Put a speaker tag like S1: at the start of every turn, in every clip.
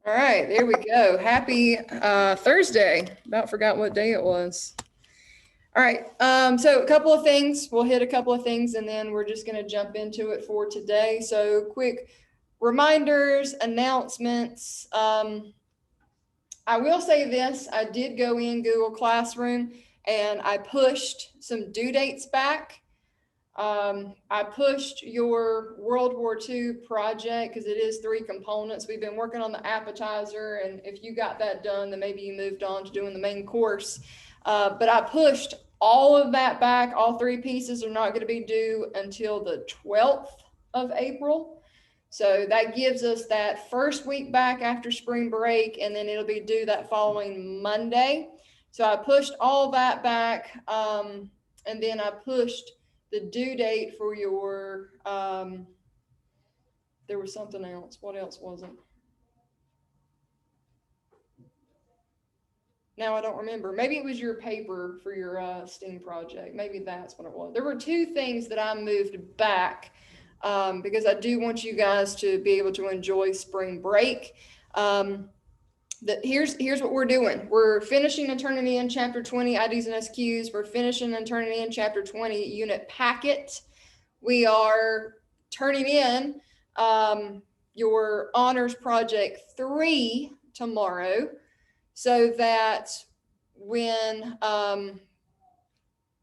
S1: All right, there we go. Happy Thursday. About forgot what day it was. All right, so a couple of things. We'll hit a couple of things and then we're just going to jump into it for today. So quick reminders, announcements. I will say this, I did go in Google Classroom and I pushed some due dates back. I pushed your World War II project because it is 3 components. We've been working on the appetizer, and if you got that done, then maybe you moved on to doing the main course. But I pushed all of that back. All 3 pieces are not going to be due until the 12th of April. So that gives us that first week back after spring break, and then it'll be due that following Monday. So I pushed all that back, and then I pushed the due date for your, there was something else. What else was it? Now I don't remember. Maybe it was your paper for your STEAM project. Maybe that's what it was. There were 2 things that I moved back because I do want you guys to be able to enjoy spring break. Here's what we're doing. We're finishing and turning in chapter 20 IDs and SQs. We're finishing and turning in chapter 20 unit packet. We are turning in your honors project 3 tomorrow, so that when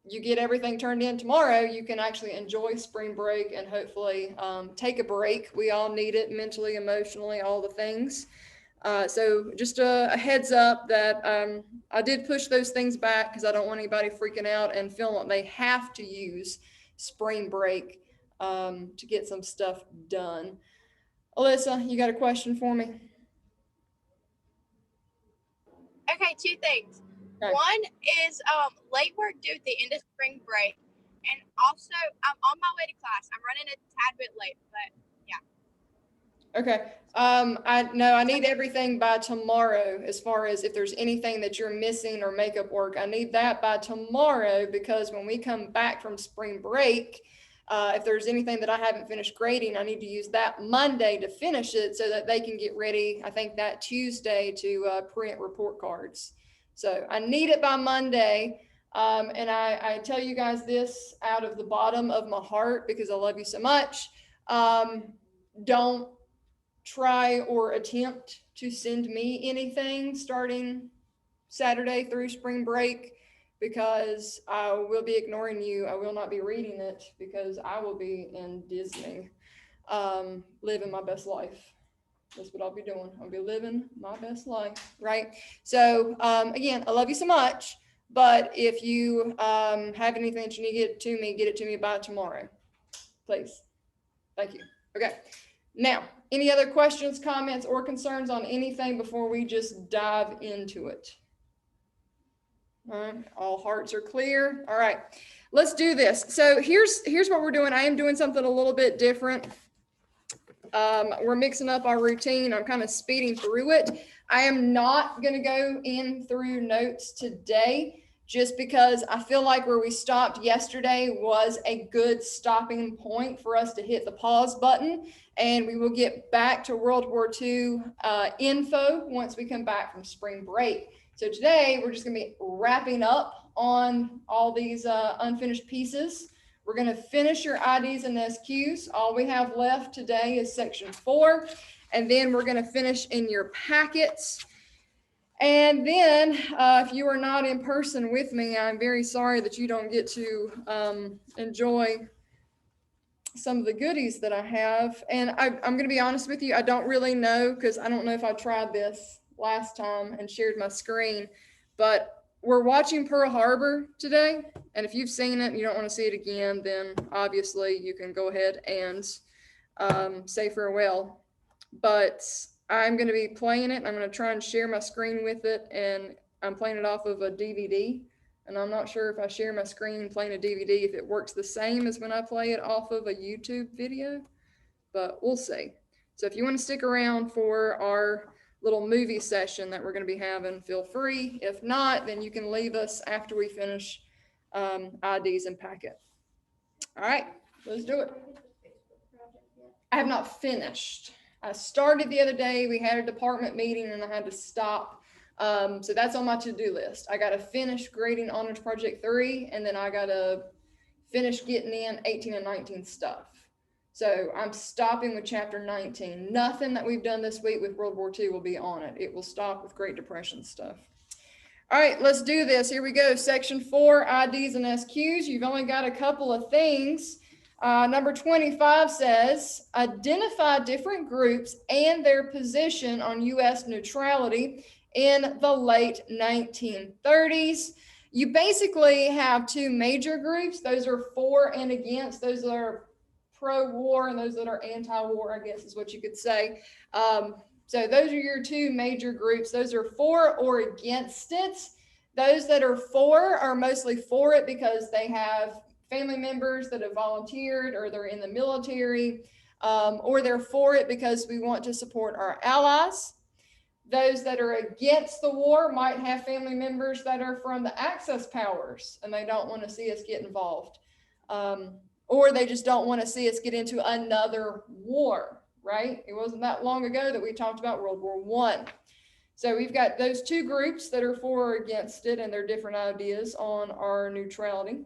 S1: you get everything turned in tomorrow, you can actually enjoy spring break and hopefully take a break. We all need it mentally, emotionally, all the things. So just a heads up that I did push those things back because I don't want anybody freaking out and feeling like they have to use spring break to get some stuff done. Alyssa, you got a question for me?
S2: Okay, 2 things.
S1: Okay.
S2: One is late work due at the end of spring break, and also I'm on my way to class. I'm running a tad bit late, but yeah.
S1: Okay. I need everything by tomorrow. As far as if there's anything that you're missing or makeup work, I need that by tomorrow, because when we come back from spring break, if there's anything that I haven't finished grading, I need to use that Monday to finish it so that they can get ready, I think that Tuesday, to print report cards. So I need it by Monday. And I tell you guys this out of the bottom of my heart because I love you so much. Don't try or attempt to send me anything starting Saturday through spring break, because I will be ignoring you. I will not be reading it because I will be in Disney, living my best life. That's what I'll be doing. I'll be living my best life, right? So again, I love you so much, but if you have anything that you need to get it to me by tomorrow, please. Thank you. Okay. Now, any other questions, comments, or concerns on anything before we just dive into it? All right, all hearts are clear. All right, let's do this. So here's what we're doing. I am doing something a little bit different. We're mixing up our routine. I'm kind of speeding through it. I am not going to go in through notes today, just because I feel like where we stopped yesterday was a good stopping point for us to hit the pause button, and we will get back to World War II info once we come back from spring break. So today we're just going to be wrapping up on all these unfinished pieces. We're going to finish your IDs and SQs. All we have left today is section 4, and then we're going to finish in your packets. And then if you are not in person with me, I'm very sorry that you don't get to enjoy some of the goodies that I have. And I'm going to be honest with you, I don't really know, because I don't know if I tried this last time and shared my screen, but we're watching Pearl Harbor today. And if you've seen it and you don't want to see it again, then obviously you can go ahead and say farewell. But I'm going to be playing it. I'm going to try and share my screen with it, and I'm playing it off of a DVD. And I'm not sure if I share my screen playing a DVD, if it works the same as when I play it off of a YouTube video, but we'll see. So if you want to stick around for our little movie session that we're going to be having, feel free. If not, then you can leave us after we finish IDs and packet. All right, let's do it. I have not finished. I started the other day. We had a department meeting and I had to stop. So that's on my to-do list. I got to finish grading Honors Project 3, and then I got to finish getting in 18 and 19 stuff. So I'm stopping with chapter 19. Nothing that we've done this week with World War II will be on it. It will stop with Great Depression stuff. All right, let's do this. Here we go. Section 4, IDs and SQs. You've only got a couple of things. Number 25 says, identify different groups and their position on U.S. neutrality in the late 1930s. You basically have two major groups. Those are for and against. Those that are pro-war and those that are anti-war, I guess is what you could say. So those are your two major groups. Those are for or against it. Those that are for are mostly for it because they have family members that have volunteered or they're in the military, or they're for it because we want to support our allies. Those that are against the war might have family members that are from the Axis powers and they don't want to see us get involved. Or they just don't want to see us get into another war, right? It wasn't that long ago that we talked about World War I. So we've got those two groups that are for or against it and their different ideas on our neutrality.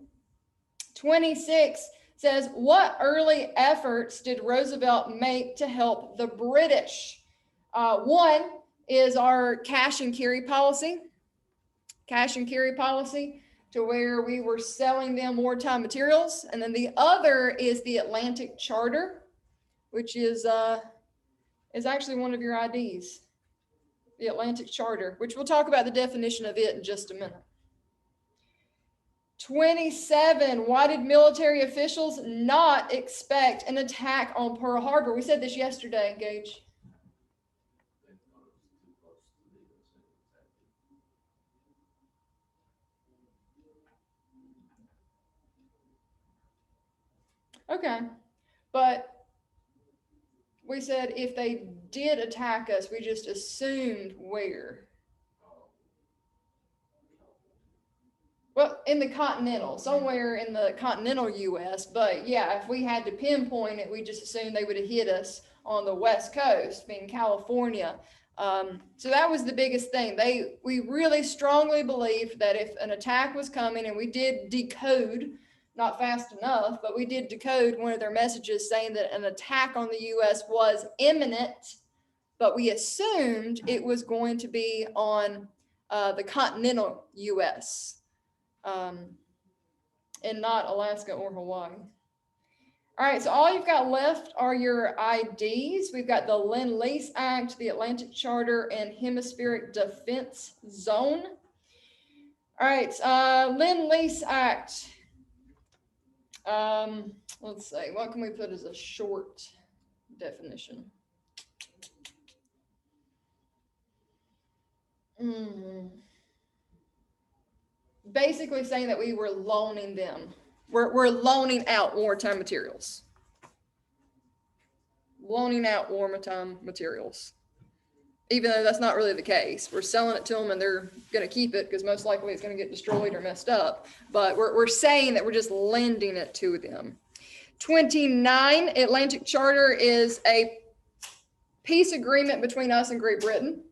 S1: 26 says, what early efforts did Roosevelt make to help the British? One is our cash and carry policy. Cash and carry policy to where we were selling them wartime materials. And then the other is the Atlantic Charter, which is actually one of your IDs, the Atlantic Charter, which we'll talk about the definition of it in just a minute. 27, why did military officials not expect an attack on Pearl Harbor? We said this yesterday, Gage. Okay, but we said if they did attack us, we just assumed where. Well, in the continental, somewhere in the continental U.S., but yeah, if we had to pinpoint it, we just assumed they would have hit us on the West Coast, being California. So that was the biggest thing. We really strongly believed that if an attack was coming, and we did decode, not fast enough, but we did decode one of their messages saying that an attack on the U.S. was imminent, but we assumed it was going to be on the continental U.S., and not Alaska or Hawaii. All right, so all you've got left are your IDs. We've got the Lend-Lease Act, the Atlantic Charter, and Hemispheric Defense Zone. All right, Lend-Lease Act. Let's see, what can we put as a short definition? Basically saying that we were loaning them. We're loaning out wartime materials. Loaning out wartime materials. Even though that's not really the case. We're selling it to them and they're going to keep it because most likely it's going to get destroyed or messed up. But we're saying that we're just lending it to them. 29, Atlantic Charter is a peace agreement between us and Great Britain.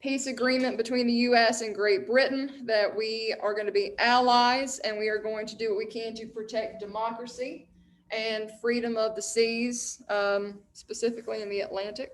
S1: Peace agreement between the U.S. and Great Britain that we are going to be allies and we are going to do what we can to protect democracy and freedom of the seas, specifically in the Atlantic.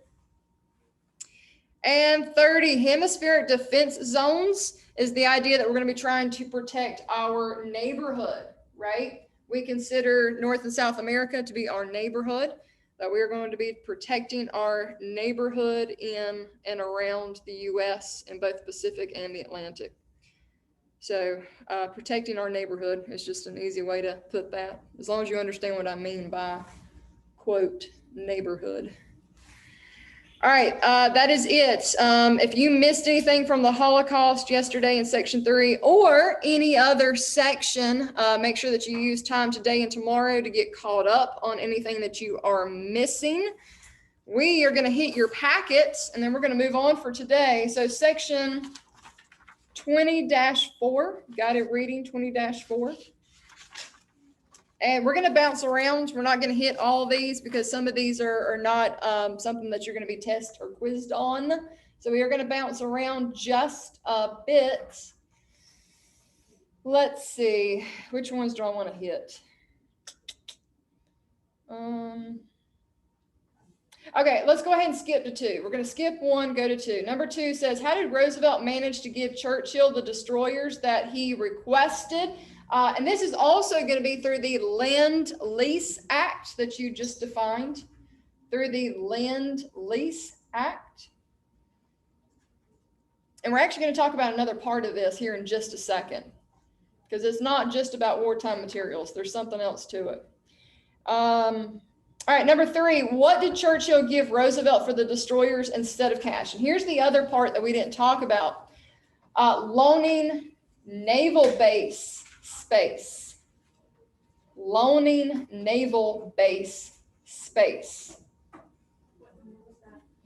S1: And 30, hemispheric defense zones is the idea that we're going to be trying to protect our neighborhood, right? We consider North and South America to be our neighborhood, that we're going to be protecting our neighborhood in and around the U.S. in both the Pacific and the Atlantic. So protecting our neighborhood is just an easy way to put that, as long as you understand what I mean by, quote, neighborhood. All right, that is it. If you missed anything from the Holocaust yesterday in section 3 or any other section, make sure that you use time today and tomorrow to get caught up on anything that you are missing. We are going to hit your packets and then we're going to move on for today. So section 20-4, guided reading 20-4. And we're going to bounce around. We're not going to hit all of these because some of these are not something that you're going to be tested or quizzed on. So we are going to bounce around just a bit. Let's see. Which ones do I want to hit? Okay, let's go ahead and skip to 2. We're going to skip 1, go to 2. Number 2 says, how did Roosevelt manage to give Churchill the destroyers that he requested? And this is also going to be through the Lend-Lease Act that you just defined. Through the Lend-Lease Act. And we're actually going to talk about another part of this here in just a second, because it's not just about wartime materials. There's something else to it. All right, number 3, what did Churchill give Roosevelt for the destroyers instead of cash? And here's the other part that we didn't talk about. Loaning naval base space. Loaning naval base space.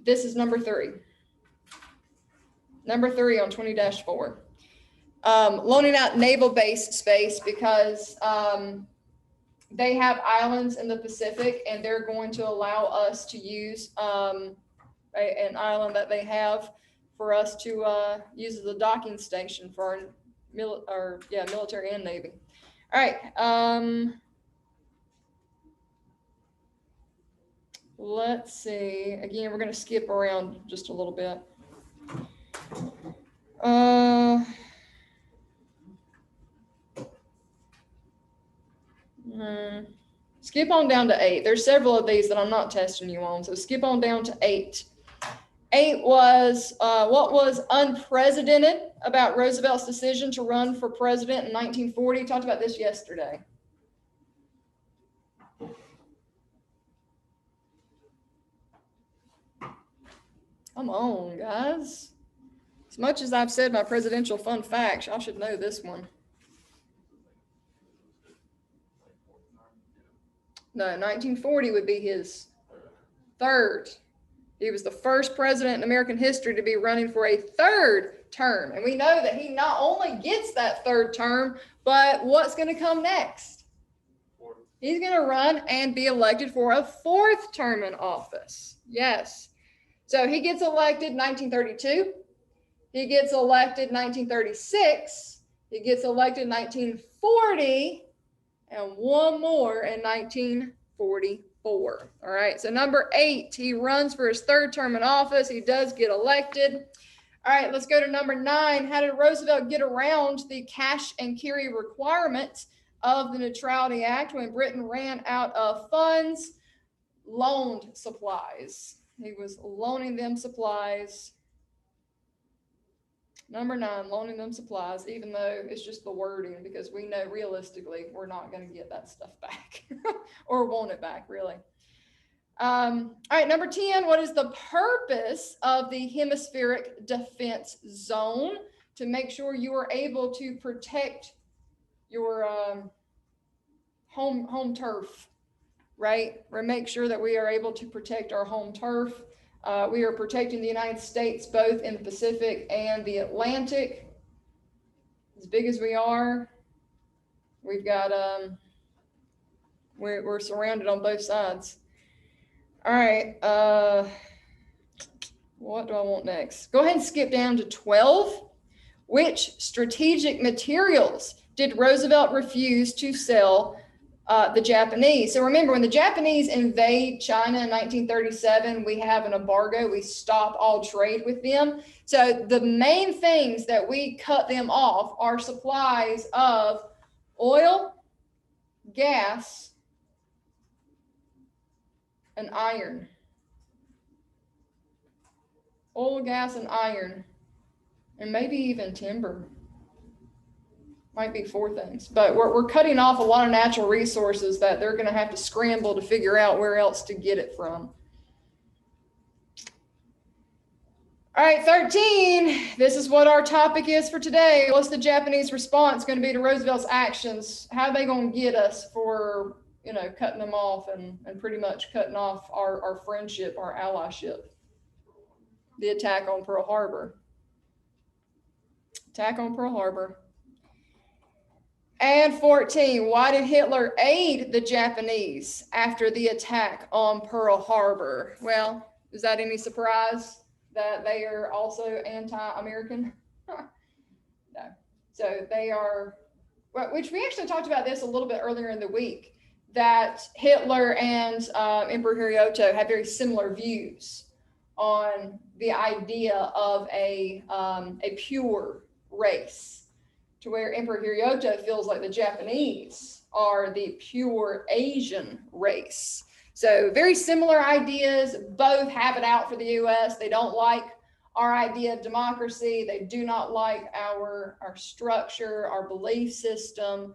S1: This is number 3. Number 3 on 20-4. Loaning out naval base space because they have islands in the Pacific, and they're going to allow us to use an island that they have for us to use as a docking station for our military and Navy. All right. Let's see. Again, we're going to skip around just a little bit. Skip on down to 8. There's several of these that I'm not testing you on, so skip on down to 8. 8 was what was unprecedented about Roosevelt's decision to run for president in 1940. Talked about this yesterday. Come on, guys. As much as I've said my presidential fun facts, y'all should know this one. No, 1940 would be his 3rd. He was the first president in American history to be running for a 3rd term. And we know that he not only gets that 3rd term, but what's going to come next? He's going to run and be elected for a 4th term in office. Yes. So he gets elected 1932. He gets elected 1936. He gets elected 1940. And one more in 1944. All right, so number 8, he runs for his 3rd term in office. He does get elected. All right, let's go to number 9. How did Roosevelt get around the cash and carry requirements of the Neutrality Act when Britain ran out of funds? Loaned supplies. He was loaning them supplies. Number 9, loaning them supplies, even though it's just the wording, because we know realistically we're not going to get that stuff back or want it back, really. All right, number 10, what is the purpose of the hemispheric defense zone? To make sure you are able to protect your home turf, right? Or make sure that we are able to protect our home turf. We are protecting the United States both in the Pacific and the Atlantic. As big as we are, we've got we're surrounded on both sides. All right, what do I want next? Go ahead and skip down to 12. Which strategic materials did Roosevelt refuse to sell the Japanese? So remember, when the Japanese invade China in 1937, we have an embargo. We stop all trade with them. So the main things that we cut them off are supplies of oil, gas, and iron. Oil, gas, and iron, and maybe even timber. Might be 4 things, but we're cutting off a lot of natural resources that they're going to have to scramble to figure out where else to get it from. All right, 13. This is what our topic is for today. What's the Japanese response going to be to Roosevelt's actions? How are they going to get us for, cutting them off and pretty much cutting off our friendship, our allyship? The attack on Pearl Harbor. Attack on Pearl Harbor. And 14, why did Hitler aid the Japanese after the attack on Pearl Harbor? Well, is that any surprise that they are also anti-American? No. So they are, which we actually talked about this a little bit earlier in the week, that Hitler and Emperor Hirohito have very similar views on the idea of a pure race, to where Emperor Hirohito feels like the Japanese are the pure Asian race. So very similar ideas, both have it out for the US. They don't like our idea of democracy. They do not like our structure, our belief system.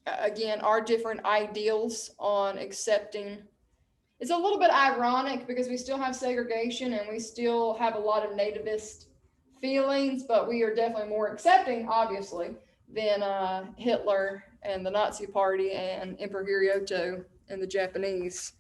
S1: Again, our different ideals on accepting. It's a little bit ironic because we still have segregation and we still have a lot of nativist feelings, but we are definitely more accepting, obviously, than Hitler and the Nazi Party and Emperor Hirohito and the Japanese.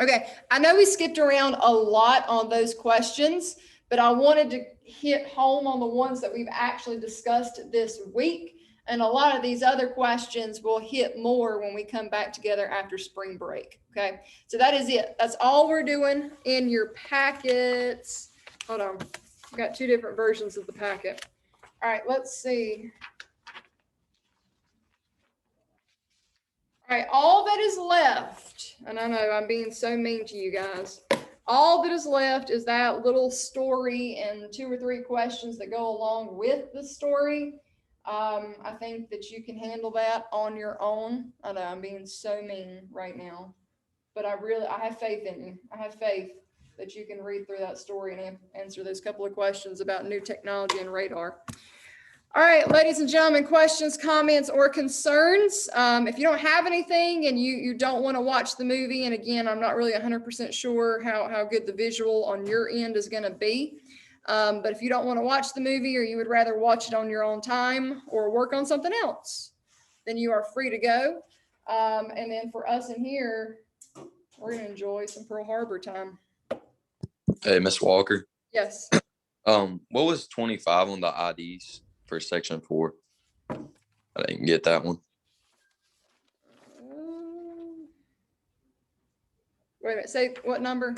S1: Okay, I know we skipped around a lot on those questions, but I wanted to hit home on the ones that we've actually discussed this week. And a lot of these other questions will hit more when we come back together after spring break. Okay, so that is it. That's all we're doing in your packets. Hold on, I've got two different versions of the packet. All right, let's see. All right, all that is left, and I know I'm being so mean to you guys. All that is left is that little story and 2 or 3 questions that go along with the story. I think that you can handle that on your own. I know I'm being so mean right now, but I have faith in you. I have faith that you can read through that story and answer those couple of questions about new technology and radar. All right, ladies and gentlemen, questions, comments, or concerns? If you don't have anything and you don't want to watch the movie, and again, I'm not really 100% sure how good the visual on your end is going to be. But if you don't want to watch the movie, or you would rather watch it on your own time or work on something else, then you are free to go. And then for us in here, we're going to enjoy some Pearl Harbor time.
S3: Hey, Miss Walker.
S1: Yes.
S3: What was 25 on the IDs for section 4? I didn't get that one.
S1: Wait a minute. Say what number?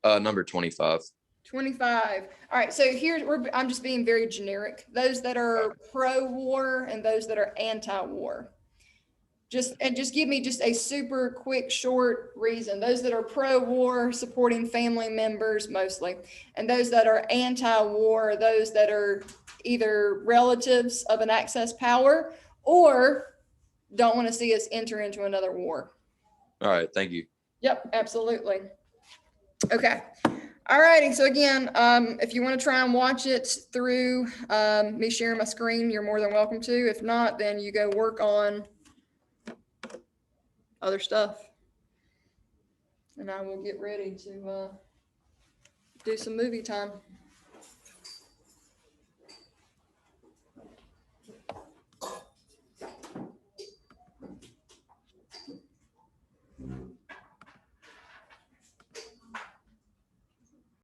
S3: Number 25.
S1: 25. All right. So here I'm just being very generic. Those that are pro-war and those that are anti-war. Just give me just a super quick, short reason. Those that are pro-war, supporting family members mostly, and those that are anti-war, those that are either relatives of an Axis power or don't want to see us enter into another war.
S3: All right. Thank you.
S1: Yep, absolutely. Okay. All righty. So again, if you want to try and watch it through me sharing my screen, you're more than welcome to. If not, then you go work on other stuff. And I will get ready to do some movie time.